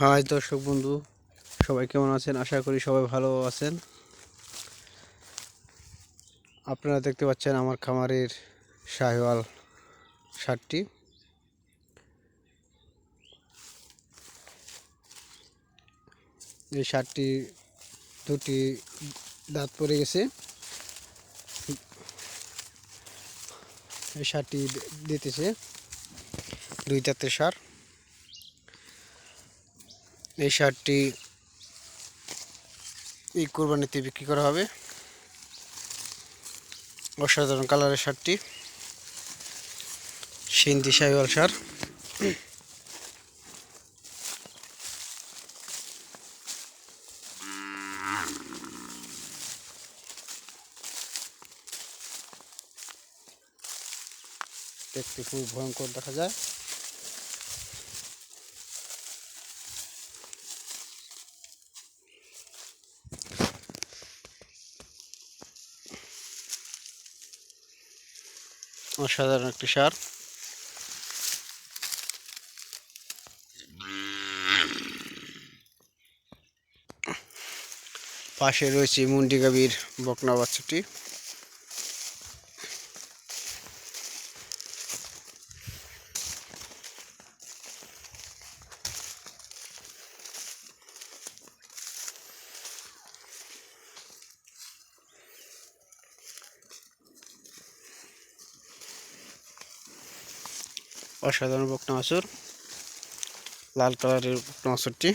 High দর্শক বন্ধু, সবাই কেমন আছেন? আশা করি সবাই ভালো আছেন। আপনারা দেখতে পাচ্ছেন আমার খামারের শাহিওয়াল ষাটটি। এই ষাটটি দুটি দাঁত পড়ে গেছে। এই ষাটটি দিতেছে 2 দাঁতের সার। এই ষাটটি এই কোরবানিতে বিক্রি করা হবে। অসাধারণ কালারের ষাটটি সিন্ধি শাহিওয়াল সার। দেখতে খুব ভয়ঙ্কর দেখা যায়। অসাধারণ একটি সার। পাশে রয়েছে মুন্ডি গাভীর বকনা বাচ্চাটি। অসাধারণ বকনা বাছুর, লাল কালারের বকনা বাছুরটি।